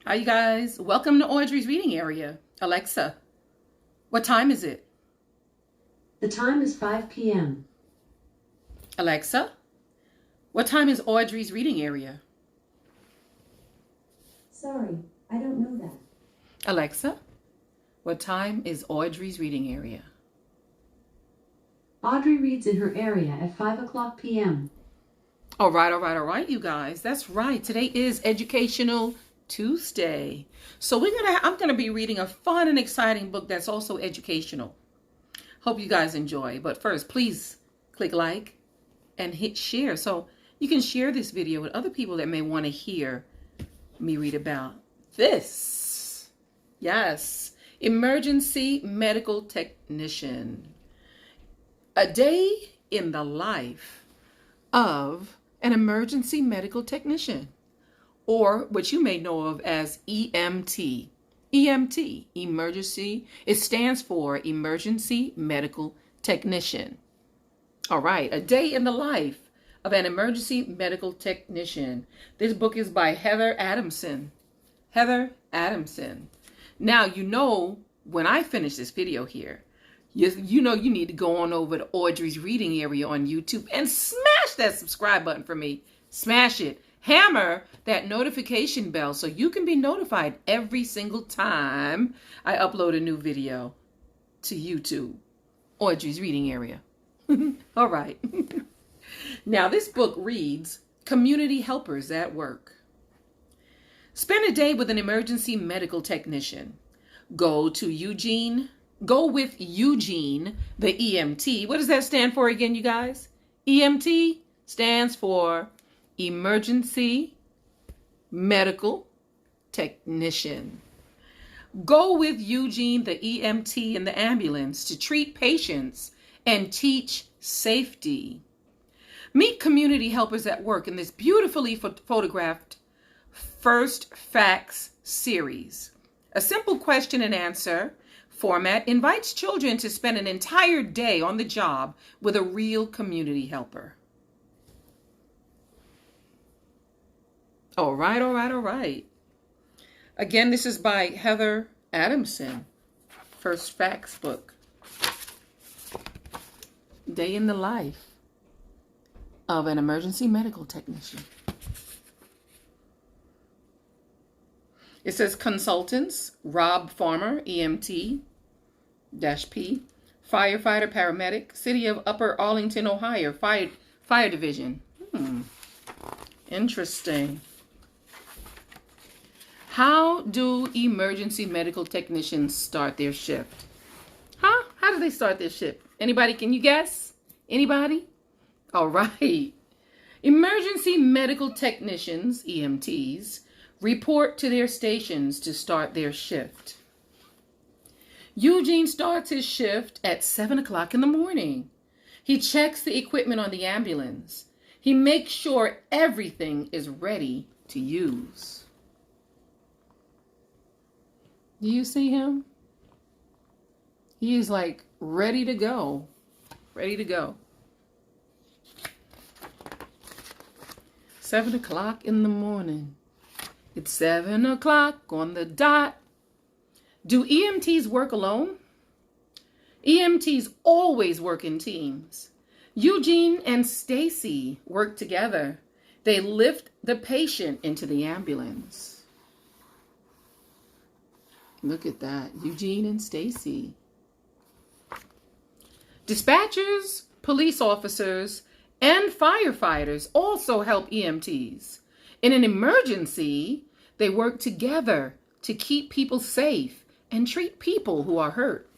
Hi, you guys. Welcome to Audrey's reading area. Alexa, what time is it? The time is 5 p.m. Alexa, what time is Audrey's reading area? Sorry, I don't know that. Alexa, what time is Audrey's reading area? Audrey reads in her area at 5 o'clock p.m. All right, you guys. That's right. Today is Educational Tuesday. So I'm gonna be reading a fun and exciting book that's also educational. Hope you guys enjoy. But first, please click like and hit share so you can share this video with other people that may want to hear me read about this. Yes, emergency medical technician. A day in the life of an emergency medical technician, or what you may know of as EMT. EMT, emergency, it stands for Emergency Medical Technician. All right, a day in the life of an emergency medical technician. This book is by Heather Adamson. Heather Adamson. Now, when I finish this video here, you need to go on over to Audrey's reading area on YouTube and smash that subscribe button for me. Smash it. Hammer that notification bell so you can be notified every single time I upload a new video to YouTube. Audrey's reading area. All right. Now, this book reads Community Helpers at Work. Spend a day with an emergency medical technician. Go with Eugene, the EMT. What does that stand for again, you guys? EMT stands for Emergency Medical Technician. Go with Eugene, the EMT, in the ambulance to treat patients and teach safety. Meet community helpers at work in this beautifully photographed First Facts series. A simple question and answer format invites children to spend an entire day on the job with a real community helper. All right. Again, this is by Heather Adamson. First Facts book. Day in the life of an emergency medical technician. It says consultants, Rob Farmer, EMT-P, firefighter, paramedic, City of Upper Arlington, Ohio, Fire Division. Interesting. How do emergency medical technicians start their shift? How do they start their shift? Anybody, can you guess? Anybody? All right. Emergency medical technicians, EMTs, report to their stations to start their shift. Eugene starts his shift at 7 o'clock in the morning. He checks the equipment on the ambulance. He makes sure everything is ready to use. Do you see him? He is like ready to go. Ready to go. 7 o'clock in the morning. It's 7 o'clock on the dot. Do EMTs work alone? EMTs always work in teams. Eugene and Stacy work together. They lift the patient into the ambulance. Look at that, Eugene and Stacy. Dispatchers, police officers, and firefighters also help EMTs. In an emergency, they work together to keep people safe and treat people who are hurt.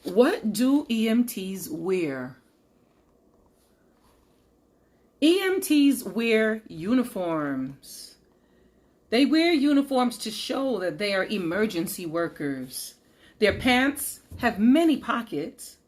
What do EMTs wear? EMTs wear uniforms. They wear uniforms to show that they are emergency workers. Their pants have many pockets,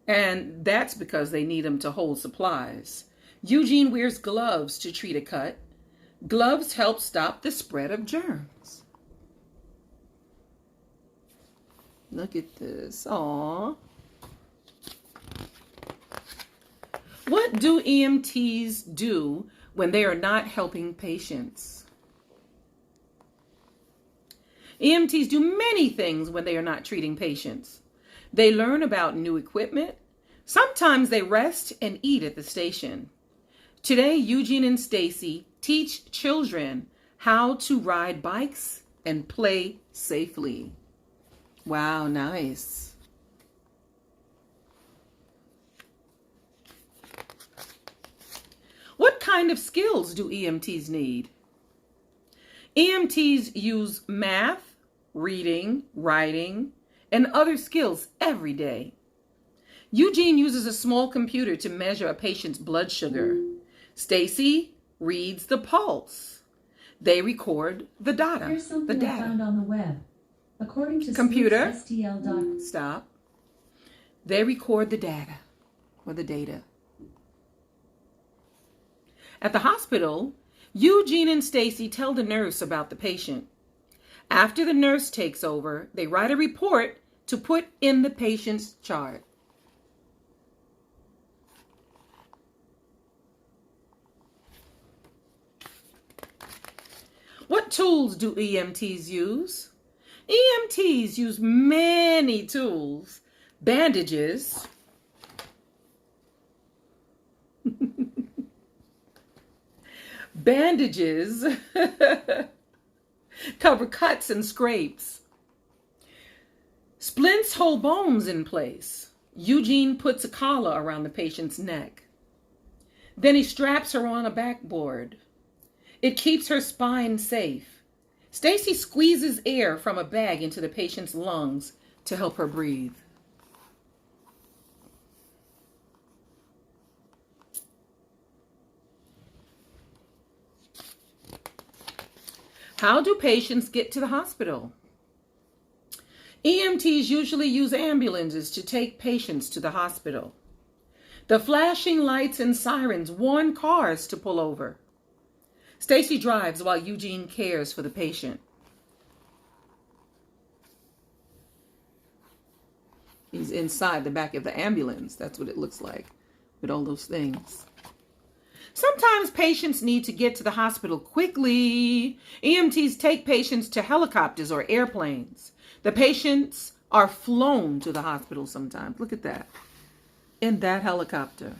and that's because they need them to hold supplies. Eugene wears gloves to treat a cut. Gloves help stop the spread of germs. Look at this. Aww. What do EMTs do when they are not helping patients? EMTs do many things when they are not treating patients. They learn about new equipment. Sometimes they rest and eat at the station. Today, Eugene and Stacy teach children how to ride bikes and play safely. Wow, nice. What kind of skills do EMTs need? EMTs use math, reading, writing, and other skills every day. Eugene uses a small computer to measure a patient's blood sugar. Stacy reads the pulse. They record the data. Here's something I found on the web. According to Computer, STL. stop. They record the data or the data. At the hospital, Eugene and Stacy tell the nurse about the patient. After the nurse takes over, they write a report to put in the patient's chart. What tools do EMTs use? EMTs use many tools. Bandages. Bandages cover cuts and scrapes. Splints hold bones in place. Eugene puts a collar around the patient's neck. Then he straps her on a backboard. It keeps her spine safe. Stacy squeezes air from a bag into the patient's lungs to help her breathe. How do patients get to the hospital? EMTs usually use ambulances to take patients to the hospital. The flashing lights and sirens warn cars to pull over. Stacy drives while Eugene cares for the patient. He's inside the back of the ambulance. That's what it looks like with all those things. Sometimes patients need to get to the hospital quickly. EMTs take patients to helicopters or airplanes. The patients are flown to the hospital sometimes. Look at that. In that helicopter.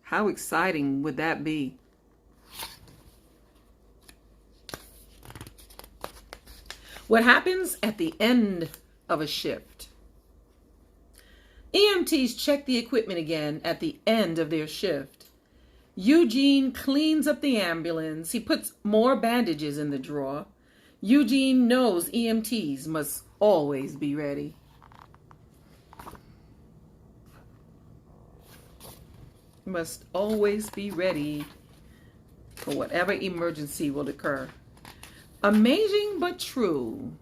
How exciting would that be? What happens at the end of a shift? EMTs check the equipment again at the end of their shift. Eugene cleans up the ambulance. He puts more bandages in the drawer. Eugene knows EMTs must always be ready. Must always be ready for whatever emergency will occur. Amazing but true.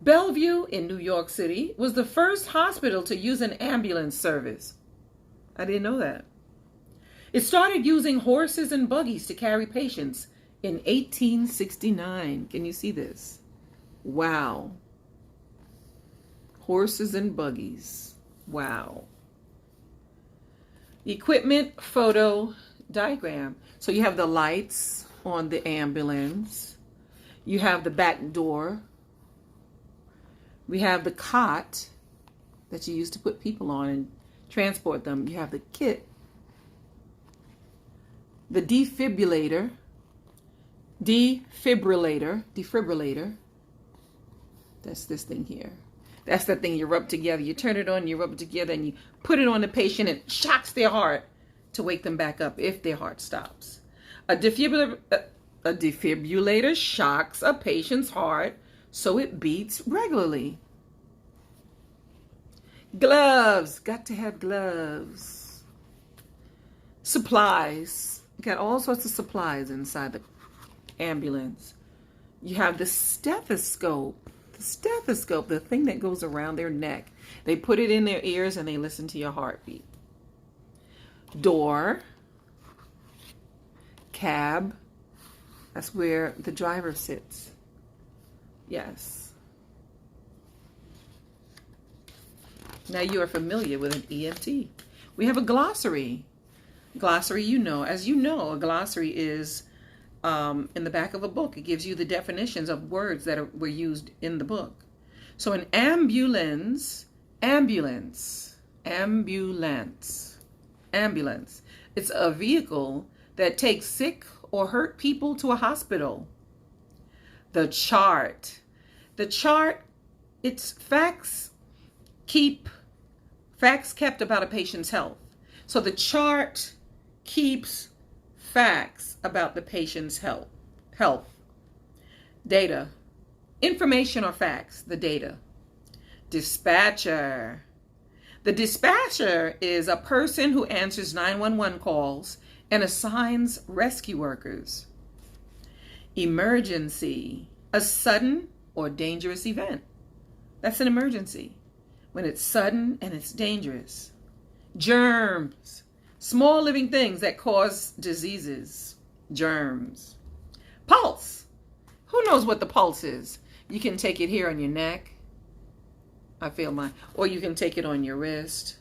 Bellevue in New York City was the first hospital to use an ambulance service. I didn't know that. It started using horses and buggies to carry patients in 1869. Can you see this? Wow. Horses and buggies. Wow. Equipment photo diagram. So you have the lights on the ambulance. You have the back door. We have the cot that you use to put people on and transport them. You have the kit. The defibrillator. Defibrillator. That's this thing here. That's the thing you rub together. You turn it on, you rub it together, and you put it on the patient. It shocks their heart to wake them back up if their heart stops. A defibrillator shocks a patient's heart so it beats regularly. Gloves. Got to have gloves. Supplies. Got all sorts of supplies inside the ambulance. You have the stethoscope. The stethoscope, the thing that goes around their neck. They put it in their ears and they listen to your heartbeat. Door. Cab. That's where the driver sits. Yes. Now you are familiar with an EMT. We have a glossary. Glossary, as you know, a glossary is in the back of a book. It gives you the definitions of words that were used in the book. So an ambulance. It's a vehicle that takes sick or hurt people to a hospital. The chart. It's facts kept about a patient's health. So the chart keeps facts about the patient's health. Data. Information or facts, the data. Dispatcher. The dispatcher is a person who answers 911 calls and assigns rescue workers. Emergency. A sudden or dangerous event. That's an emergency. When it's sudden and it's dangerous. Germs. Small living things that cause diseases. Germs. Pulse. Who knows what the pulse is? You can take it here on your neck. I feel mine. Or you can take it on your wrist.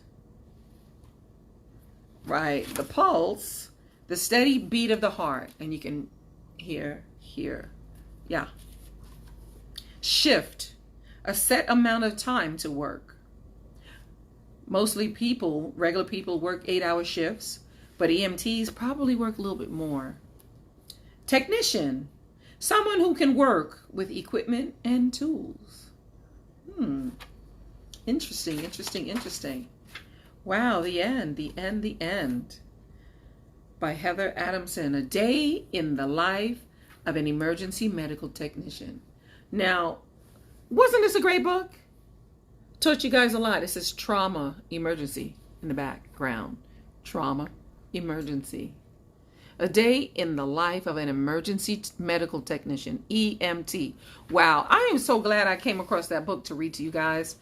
Right. The pulse, the steady beat of the heart. And you can hear. Yeah. Shift. A set amount of time to work. Mostly regular people work 8-hour shifts, but EMTs probably work a little bit more. Technician. Someone who can work with equipment and tools. Interesting. Wow, the end. By Heather Adamson. A day in the life of an emergency medical technician. Now, wasn't this a great book? Taught you guys a lot. It says trauma emergency in the background. Trauma emergency. A day in the life of an emergency medical technician, EMT. Wow, I am so glad I came across that book to read to you guys.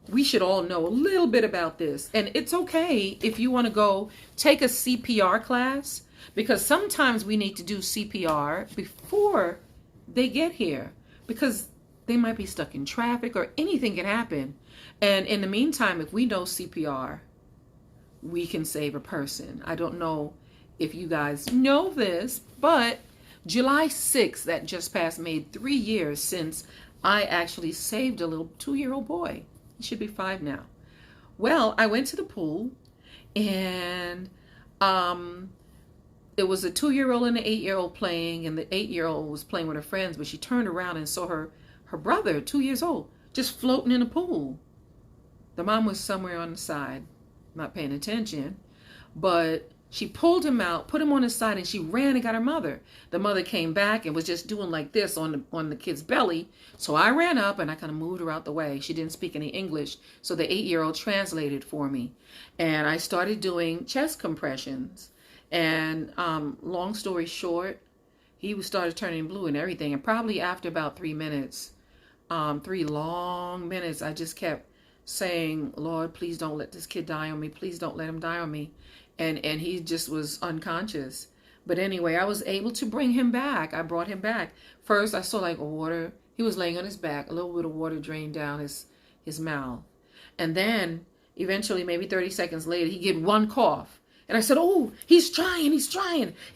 We should all know a little bit about this. And it's okay if you want to go take a CPR class, because sometimes we need to do CPR before they get here, because they might be stuck in traffic or anything can happen. And in the meantime, if we know CPR, we can save a person. I don't know if you guys know this, but July 6th, that just passed, made 3 years since I actually saved a little 2-year-old boy. He should be 5 now. Well, I went to the pool, and it was a 2-year-old and an 8-year-old playing, and the 8-year-old was playing with her friends, but she turned around and saw her brother, 2 years old, just floating in the pool. The mom was somewhere on the side, not paying attention, but she pulled him out, put him on his side, and she ran and got her mother. The mother came back and was just doing like this on the kid's belly. So I ran up and I kind of moved her out the way. She didn't speak any English, so the 8-year-old translated for me. And I started doing chest compressions. And long story short, he started turning blue and everything. And probably after about 3 minutes, 3 long minutes, I just kept saying, Lord, please don't let this kid die on me. Please don't let him die on me. And he just was unconscious. But anyway, I was able to bring him back. I brought him back. First, I saw like water. He was laying on his back. A little bit of water drained down his mouth. And then eventually, maybe 30 seconds later, he get one cough. And I said, oh, he's trying.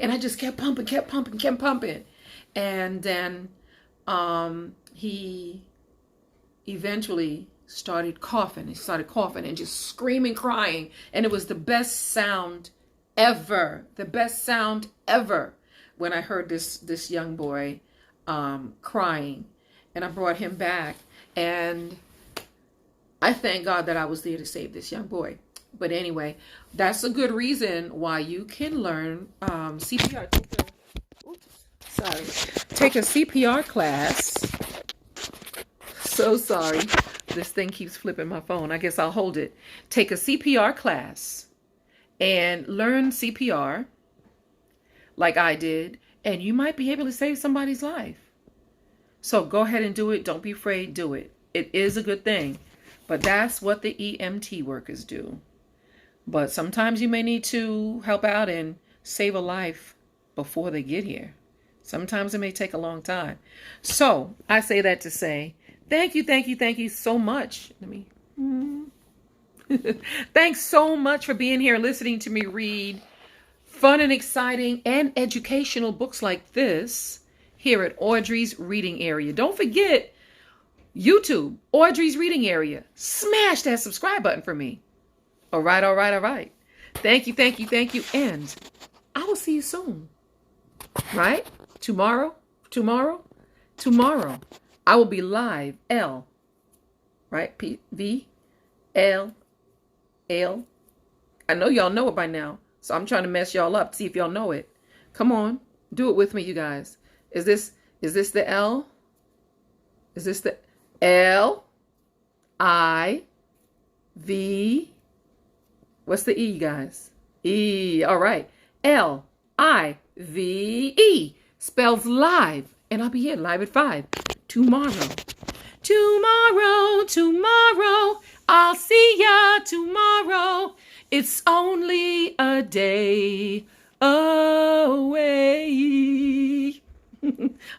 And I just kept pumping. And then he eventually started coughing. He started coughing and just screaming, crying. And it was the best sound ever. The best sound ever when I heard this young boy crying. And I brought him back. And I thank God that I was there to save this young boy. But anyway, that's a good reason why you can learn CPR. Take a CPR class. So sorry. This thing keeps flipping my phone. I guess I'll hold it. Take a CPR class and learn CPR like I did, and you might be able to save somebody's life. So go ahead and do it. Don't be afraid. Do it. It is a good thing. But that's what the EMT workers do. But sometimes you may need to help out and save a life before they get here. Sometimes it may take a long time. So I say that to say, thank you so much. Thanks so much for being here, listening to me read fun and exciting and educational books like this here at Audrey's Reading Area. Don't forget YouTube, Audrey's Reading Area. Smash that subscribe button for me. All right, all right, all right. Thank you, thank you, thank you. And I will see you soon. Right? Tomorrow, I will be live. Right? L. I know y'all know it by now. So I'm trying to mess y'all up. See if y'all know it. Come on. Do it with me, you guys. Is this the L? Is this the L? I. V. What's the E, guys? E. All right. L-I-V-E. Spells live. And I'll be here live at 5 tomorrow. Tomorrow. I'll see ya tomorrow. It's only a day away.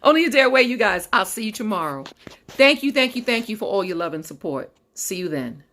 Only a day away, you guys. I'll see you tomorrow. Thank you for all your love and support. See you then.